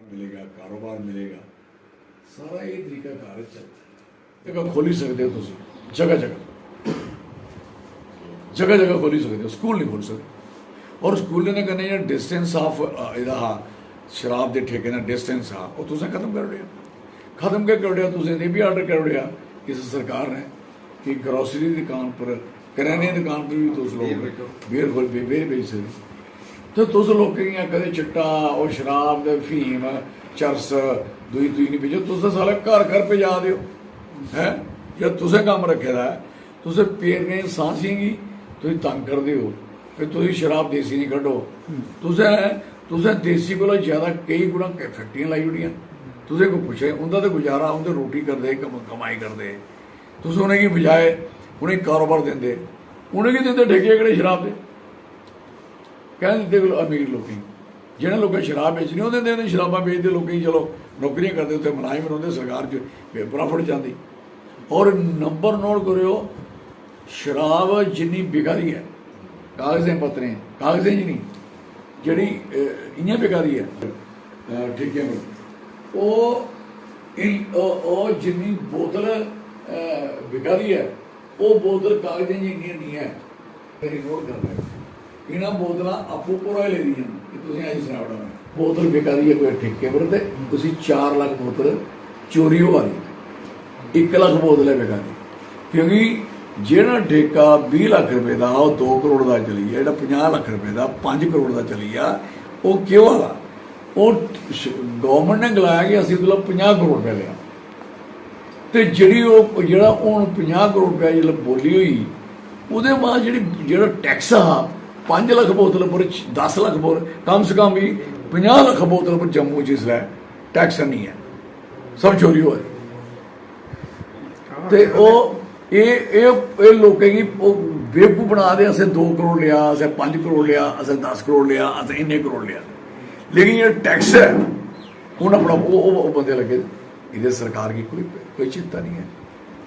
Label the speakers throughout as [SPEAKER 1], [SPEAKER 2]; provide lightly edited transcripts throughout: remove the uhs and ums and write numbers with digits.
[SPEAKER 1] मिलेगा, कारोबार मिलेगा, सारा ये तरीका कार चलता है। जगह खोली सकते हो तुम, जगह जगह जगह जगह खोली सकते हो, स्कूल नहीं खोल सकते। और स्कूल ने कहने जो डिस्टेंस ऑफ ਇਹਦਾ शराब के ठेके का डिस्टेंस आ वो तुसें खत्म कर दिया। खत्म क्या कर दिया तुसें ये भी आर्डर कर दिया इस सरकार ने कि ग्रोसरी की दुकान पर, किराने की दुकान पर भी तुस लोग बेर खोल बेर बेच सकते। तो तुस लोकें कदें चिट्टा और शराब फीम चरस दुई दुई नहीं बेचो, तुस साले घर घर पजा दो है या तुसें कम रखे दा है। तुसें पेरने सांसियां गी तुसीं तंग करदे हो कि तुसीं शराब देसी नहीं कड्डो। तुसें देसी कोला ज़्यादा कई गुणा फैक्ट्रियां लाई ओड़ियां। तुसें कोई पुछे उंदा तो गुजारा उंदे रोटी करदे कमाई करदे, तुस उनेंगी बजाए उनेंगी कारोबार देंदे, उनेंगी दिंदे ठेके केह्ड़े शराब दे। कह दिंदे अमीर लोग जिन्हें लोगों शराब बेचनी वो देंदे शराबां बेचते लोग, चलो नौकरियां करते उत्थे मुलायम रौंदे, सरकार च प्रॉफिट जाती। और नंबर नोट करो, शराब जिन्नी बिका दी है कागजें पत्रें कागजें च नहीं जी इं बिका दी है ठेके पर जिन्नी बोतल बिका दी है वो बोतल कागजें च इन्नी नहीं है। नोट कर रहे इन्होंने बोतल आपू पुरा ले दी तुम अज सुनावड़ा बोतल बिका दी है कोई ठेके पर तो 4 लाख बोतल चोरी हो रही, 1 लाख बोतल है बिका दी। क्योंकि जोड़ा ठेका 20 लाख रुपए का वो 2 करोड़ का चली गया, जो 50 लाख रुपए का 5 करोड़ का चली गया वो क्यों आ वो गवर्नमेंट ने गलाया कि असं तो 50 करोड़ रुपया लिया। तो जी जो हूँ 50 करोड़ रुपया जो बोली हुई वो बाद जो टैक्स आ 5 लाख बोतल पर 10 लाख बोतल कम से कम भी 50 लाख बोतल पर जम्मू जिसलै टैक्स नहीं है, सब चोरी हो रही। लोगों की बेवकूफ बना दे असें 2 करोड़ लिया, असें 5 करोड़ लिया, असें 10 करोड़ लिया, असें इन्ने करोड़ लिया। लेकिन ये टैक्स है हूँ अपना वो बंदे लगे इधर सरकार की कोई चिंता नहीं है।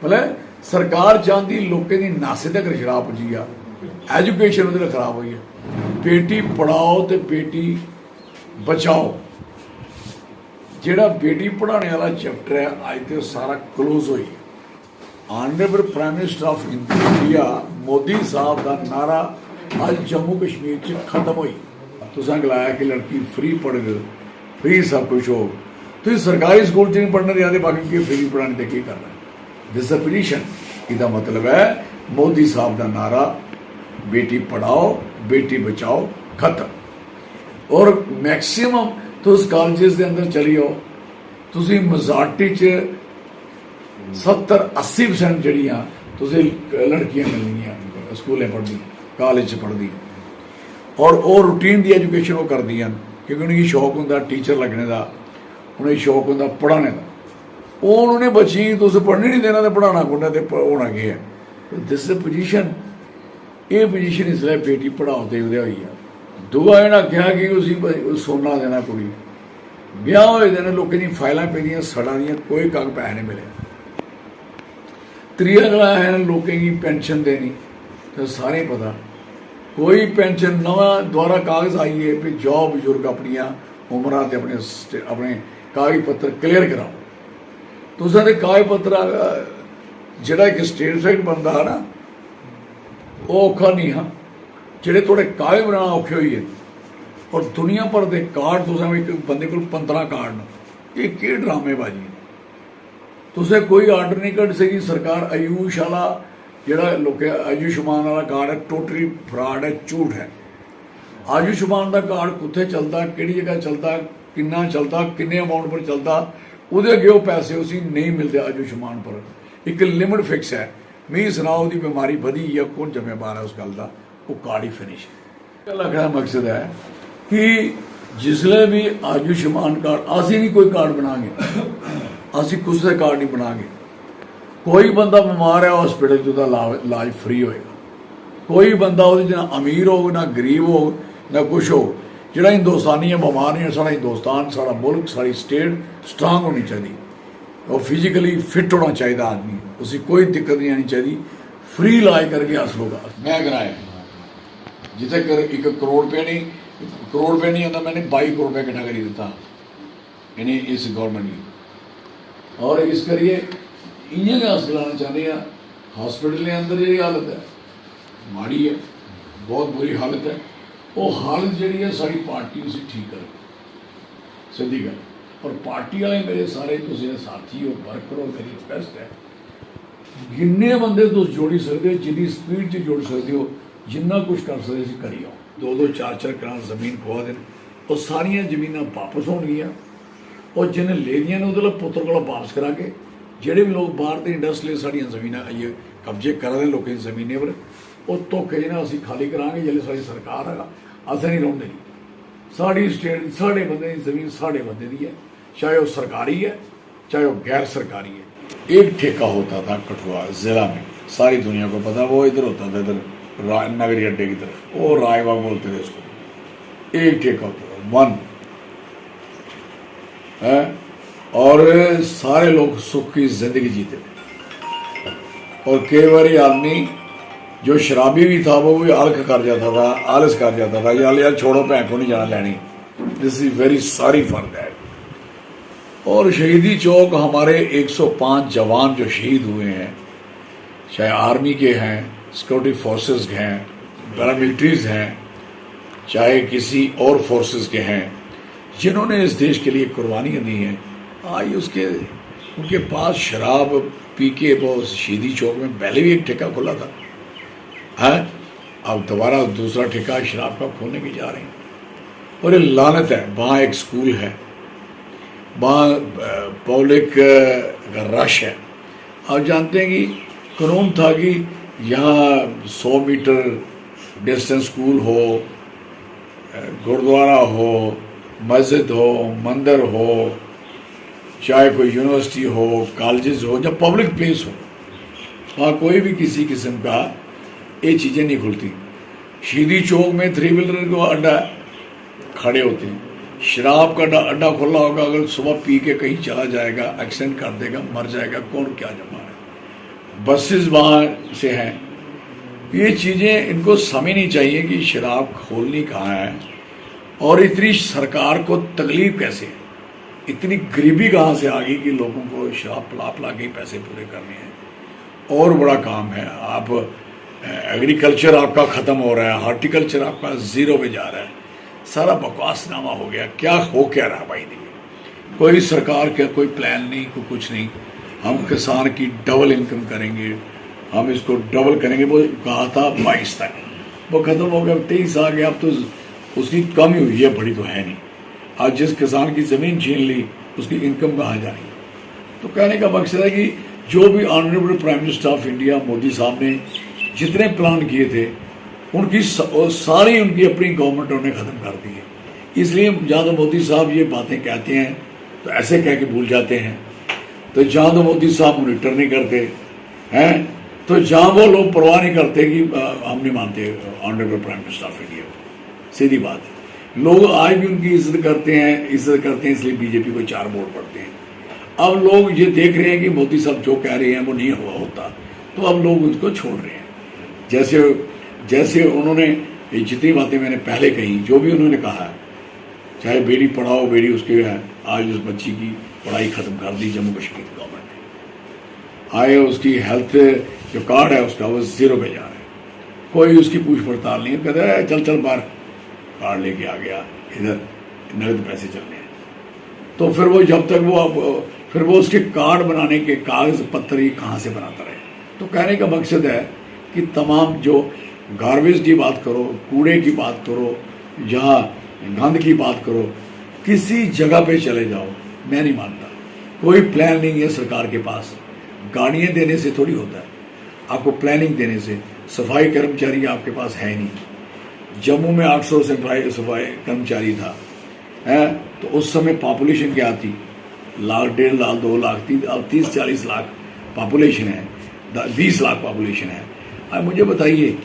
[SPEAKER 1] मतलब सरकार चाहती लोगों की नासे तक शराब पुजी आ, एजुकेशन वो खराब हुई है। बेटी पढ़ाओ तो बेटी बचाओ जेड़ा बेटी पढ़ाने वाला चैप्टर है अज तो सारा क्लोज हो गया। Honourable prime minister of India Modi साहब का नारा अज जम्मू कश्मीर च खत्म हुई। तुसें गलाया कि लड़की फ्री पढ़ग फ्री सब कुछ हो, तो सरकारी स्कूल च नहीं पढ़ने दिया बाकी की फ्री पढ़ाने से की करना है। दिस पोजीशन इसका मतलब है मोदी साहब का नारा बेटी पढ़ाओ बेटी बचाओ खत्म। और मैक्सीमम तुस कॉलेजेस के अंदर चली जाओ तुसी मेजॉरिटी च 70-80% जड़ियाँ तुसें लड़कियां मिलनियां स्कूलें पढ़दी कॉलेज पढ़दी और वो रूटीन की एजुकेशन वो कर दियां क्योंकि उन्हें शौक होंदा टीचर लगने का, उन्हें शौक होंदा पढ़ाने का। वो उन्होंने बच्ची तुस पढ़ने नहीं देना तो पढ़ाना कुंडा तो होना क्या है। दिस पोजीशन ये पोजीशन इसलिए बेटी पढ़ाओ तो उदय हुई है। दूआ इन्हें आख्या कि उसी सोना देना कुड़ी ब्याह होए देने लोगों की फाइलें पेदियां सड़ा दियां कोई कग पैसे नहीं मिले। त्रीया गला है लोगों की पेंशन देनी तो सारे पता कोई पेंशन नवा द्वारा कागज आई है भी जाओ बजुर्ग अपनिया उम्र से अपने कागज पत्र क्लीयर कराओ। तुस कागज पत्र जोड़ा एक स्टेट फैक्ट बनता है ना वो औखा नहीं हाँ जोड़े थोड़े कागज बनाना औखे हुई है। और दुनिया भर के कार्ड तुसें एक बंदे को 15 कार्ड ये ड्रामेबाजी है। तुसें कोई आर्डर नहीं कट सकी सरकार। आयुष वाला जोड़ा लोग आयुष्मान वाला कार्ड है टोटली फ्रॉड है, झूठ है। आयुष्मान का कार्ड कुत्थे चलता कि जगह चलता किन्ना चलता किन्ने अमाउंट पर चलता वो अगे वो पैसे उसी नहीं मिलते। आयुष्मान पर एक लिमिट फिक्स है। मी सुनाओ उसकी बीमारी वधी या कौन जिम्मेवार है उस गल का, वो कार्ड ही फिनिश है। लगना मकसद है कि जिसले भी आयुष्मान कार्ड असी नहीं कोई कार्ड बनाएंगे, असी कुछ का कार्ड नहीं बनाएंगे। कोई बंदा बीमार है हॉस्पिटल च इलाज फ्री होएगा। कोई बंदा वो ना अमीर हो ना गरीब हो ना कुछ हो, जोड़ा हिंदुस्तानी है बीमार नहीं है। साढ़ा हिंदुस्तान साढ़ा मुल्क साड़ी स्टेट स्ट्रांग होनी चाहिए और फिजिकली फिट होना चाहिए आदमी, उसी कोई दिक्कत नहीं आनी चाहिए। फ्री इलाज करके हासिल होगा। मैं कराया जिथे 1 करोड़ रुपये नहीं आता मैंने 22 करोड़ रुपया इकट्ठा करी दिता इन्हें इस गवर्नमेंट की। और इस करिए इ'यां गै अस गलाना चाहते हैं हॉस्पिटल के अंदर जी हालत है माड़ी है, बहुत बुरी हालत है। वो हालत जी है साड़ी पार्टी उसे ठीक कर सीधी गल। और पार्टी वाले मेरे सारे तुम साथी हो वर्कर हो, मेरी रिक्वेस्ट है जिन्ने बंदे तुम जोड़ी सकते हो, जिन्नी स्पीड से जोड़ सकते हो, जिन्ना कुछ कर सकते करी आओ। 2-2 4-4 कनाल जमीन खुआ देन, और सारिया जमीन वापस होनगियां, और जिन्हें ले दियां ने उहदे पुत्र को वापस करा के ਜਿਹੜੇ भी लोग बाहर के इंडस्ट्री साड़ियाँ जमीन ये कब्जे करा दे लोगों की जमीनें पर, वो धोखे ना असीं खाली करांगे जिसले साड़ी सरकार है असें नहीं रौंदे नहीं। साड़ी स्टेट साढ़े बंदे की जमीन साढ़े बंदे की है, चाहे वो सरकारी है चाहे वो गैर सरकारी है। एक ठेका होता था कठुआ ज़िला में, सारी दुनिया को पता, वो इधर होता था इधर नगरी अड्डे की तरफ, वो रायबाग बोलते थे उसको। एक ठेका होता था वन है, और सारे लोग सुख की जिंदगी जीते थे। और कई बार आदमी जो शराबी भी था वो भी आलख कर जाता था, आलस कर जाता था, यार छोड़ो भैं को नहीं जाना लेनी, this is very sorry for that. और शहीदी चौक हमारे 105 जवान जो शहीद हुए हैं, चाहे आर्मी के हैं, सिक्योरिटी फोर्सेस के हैं, पैरामिलिट्रीज हैं, चाहे किसी और फोर्सेस के हैं, जिन्होंने इस देश के लिए कुर्बानियाँ दी हैं, आज उसके उनके पास शराब पी के वो शहीदी चौक में पहले भी एक ठेका खुला था है, अब दोबारा दूसरा ठेका शराब का खोलने की जा रहे हैं। और ये लानत है, वहाँ एक स्कूल है, वहाँ पब्लिक का रश है। आप जानते हैं कि कानून था कि यहाँ 100 मीटर डिस्टेंस स्कूल हो, गुरुद्वारा हो, मस्जिद हो, मंदिर हो, चाहे कोई यूनिवर्सिटी हो, कॉलेजेस हो, जब पब्लिक प्लेस हो, वहाँ कोई भी किसी किस्म का ये चीज़ें नहीं खुलती। शहीदी चौक में 3 व्हीलर को अड्डा खड़े होते हैं, शराब का अड्डा खुला होगा, अगर सुबह पी के कहीं चला जाएगा, एक्सीडेंट कर देगा, मर जाएगा, कौन क्या जमा है। बसेस वहाँ से हैं। ये चीज़ें इनको समझनी चाहिए कि शराब खोलनी कहाँ है, और इतनी सरकार को तकलीफ कैसे है, इतनी गरीबी कहाँ से आ गई कि लोगों को शराब पिला के पैसे पूरे करने हैं। और बड़ा काम है, आप एग्रीकल्चर आपका ख़त्म हो रहा है, हार्टिकल्चर आपका ज़ीरो पे जा रहा है, सारा बकवासनामा हो गया। क्या हो क्या रहा भाई देखिए, कोई सरकार का कोई प्लान नहीं, कोई कुछ नहीं। हम किसान की डबल इनकम करेंगे, हम इसको डबल करेंगे, वो कहा था 22 तक, वो ख़त्म हो गया, 23 आ गया, अब तो उसकी कमी हुई है, बड़ी तो है नहीं। आज जिस किसान की ज़मीन छीन ली उसकी इनकम कहाँ जा रही है। तो कहने का मकसद है कि जो भी honourable prime minister of India Modi साहब ने जितने प्लान किए थे, उनकी सारी उनकी अपनी गवर्नमेंटों ने ख़त्म कर दी है। इसलिए जहाँ तो मोदी साहब ये बातें कहते हैं तो ऐसे कह के भूल जाते हैं, तो जहाँ तो मोदी साहब मॉनिटर नहीं करते हैं, तो जहाँ वो लोग परवाह नहीं करते कि हम नहीं मानते honourable prime minister of India. सीधी बात है, लोग आज भी उनकी इज्जत करते हैं इसलिए बीजेपी को 4 वोट पड़ते हैं। अब लोग ये देख रहे हैं कि मोदी साहब जो कह रहे हैं वो नहीं हुआ होता, तो अब लोग उसको छोड़ रहे हैं। जैसे उन्होंने जितनी बातें मैंने पहले कही, जो भी उन्होंने कहा है, चाहे बेटी पढ़ाओ बेटी, उसके आज उस बच्ची की पढ़ाई ख़त्म कर दी जम्मू कश्मीर गवर्नमेंट ने। आए उसकी हेल्थ जो कार्ड है उसका वो 0 पे जा रहा है, कोई उसकी पूछ पड़ताल नहीं है, कहते हैं चल बाहर कार्ड लेके आ गया, इधर नगद पैसे चलने हैं। तो फिर वो जब तक फिर वो उसके कार्ड बनाने के कागज़ पत्र ही कहाँ से बनाता रहे। तो कहने का मकसद है कि तमाम जो गार्बेज की बात करो, कूड़े की बात करो, जहाँ गंद की बात करो, किसी जगह पे चले जाओ, मैं नहीं मानता कोई प्लान नहीं है सरकार के पास। गाड़ियाँ देने से थोड़ी होता है, आपको प्लानिंग देने से। सफाई कर्मचारी आपके पास है नहीं। जम्मू में 800 सफाई कर्मचारी था, है, तो उस समय पॉपुलेशन क्या थी, 1 लाख 1.5 लाख 2 लाख 30-40 लाख पॉपुलेशन है, 20 लाख पॉपुलेशन है। अब मुझे बताइए,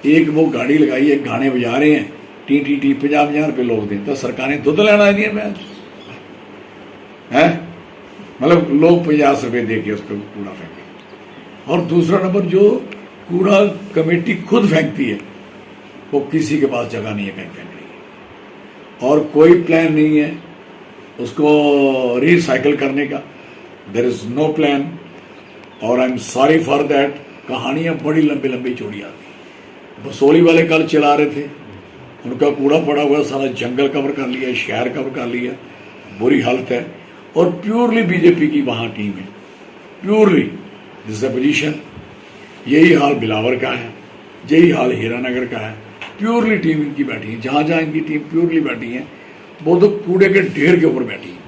[SPEAKER 1] एक वो गाड़ी लगाई है, गाने बजा रहे हैं, टी 50 रुपये लोग दें, तो सरकारें दूध लेना है मैं है, मतलब लोग 50 रुपये दे के उसको कूड़ा फेंके। और दूसरा नंबर, जो कूड़ा कमेटी खुद फेंकती है वो किसी के पास जगह नहीं है कहीं फेंकने की, और कोई प्लान नहीं है उसको रिसाइकल करने का। देयर इज नो प्लान और I am sorry for that. कहानियाँ बड़ी लंबी लंबी चौड़ी आती। बसोली वाले कल चला रहे थे, उनका कूड़ा पड़ा हुआ, सारा जंगल कवर कर लिया, शहर कवर कर लिया, बुरी हालत है। और प्योरली बीजेपी की वहाँ टीम है, प्योरली दिस पोजीशन। यही हाल बिलावर का है, यही हाल हीरानगर का है। प्योरली टीम इनकी बैठी है, जहाँ जहाँ इनकी टीम प्योरली बैठी है वो तो कूड़े के ढेर के ऊपर बैठी है।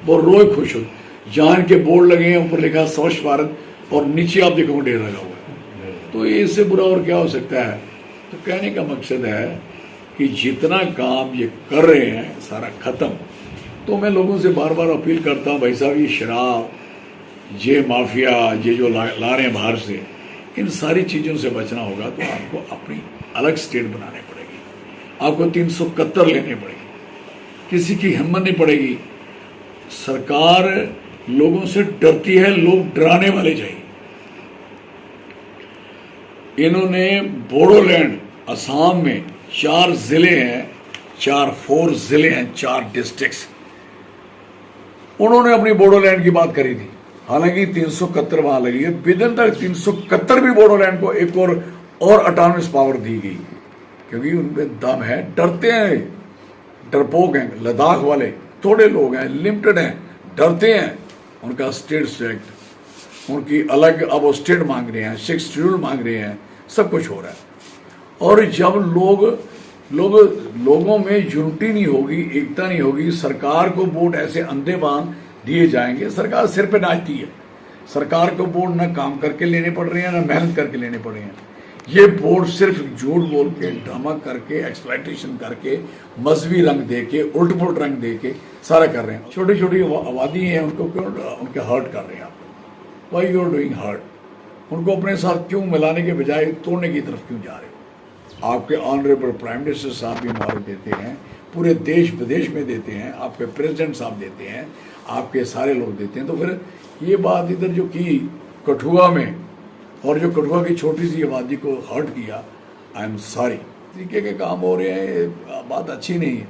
[SPEAKER 1] वो रोज खुश हो, जहाँ इनके बोर्ड लगे हैं ऊपर लिखा स्वच्छ भारत और नीचे आप देखो ढेर लगा हुआ है। तो ये इससे बुरा और क्या हो सकता है। तो कहने का मकसद है कि जितना काम ये कर रहे हैं सारा खत्म। तो मैं लोगों से बार बार अपील करता हूँ, भाई साहब ये शराब, ये माफिया, ये जो ला रहे हैं बाहर से, इन सारी चीज़ों से बचना होगा तो आपको अपनी अलग स्टेट बनानी पड़ेगी, आपको 371 लेने पड़ेगी। किसी की हिम्मत नहीं पड़ेगी। सरकार लोगों से डरती है, लोग डराने वाले चाहिए। इन्होंने बोडोलैंड, असम में 4 जिले हैं, 4 जिले हैं, 4 डिस्ट्रिक्ट्स, उन्होंने अपनी बोडोलैंड की बात करी थी। हालांकि 371 वहां लगी है, विदिन तक 371 भी बोडोलैंड को एक और ऑटोनमस पावर दी गई, क्योंकि उनमें दम है। डरते हैं, डरपोक हैं लद्दाख वाले, थोड़े लोग हैं, लिमिटेड हैं, डरते हैं। उनका स्टेट सेलेक्ट, उनकी अलग, अब वो स्टेट मांग रहे हैं, 6 शेड्यूल मांग रहे हैं, सब कुछ हो रहा है। और जब लोगों में यूनिटी नहीं होगी, एकता नहीं होगी, सरकार को वोट ऐसे अंधे बांध दिए जाएंगे। सरकार सिर पे नाचती है। सरकार को वोट न काम करके लेने पड़ रहे हैं, न मेहनत करके लेने पड़ रहे हैं। ये वोट सिर्फ झूठ बोल के, ड्रामा करके, एक्सप्लॉइटेशन करके, मजहबी रंग दे के, उल्ट पुलट रंग दे के सारा कर रहे हैं। छोटी छोटी आबादी है, उनको क्यों उनके हर्ट कर रहे हैं आप? Why you are doing hurt? उनको अपने साथ क्यों मिलाने के बजाय तोड़ने की तरफ क्यों जा रहे हो? आपके ऑनरेबल प्राइम मिनिस्टर साहब भी मार देते हैं, पूरे देश विदेश में देते हैं, आपके प्रेसिडेंट साहब देते हैं, आपके सारे लोग देते हैं। तो फिर ये बात इधर जो की कठुआ में, और जो कठुआ की छोटी सी आबादी को हर्ट किया, आई एम सॉरी। तरीके के काम हो रहे हैं, बात अच्छी नहीं है।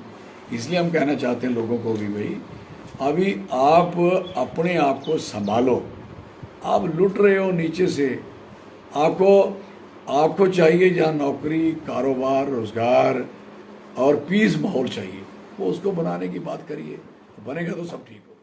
[SPEAKER 1] इसलिए हम कहना चाहते हैं लोगों को भी, भाई अभी आप अपने आप को संभालो। आप लुट रहे हो नीचे से। आपको चाहिए जहाँ नौकरी, कारोबार, रोजगार और पीस माहौल चाहिए, वो उसको बनाने की बात करिए। बनेगा तो सब ठीक हो।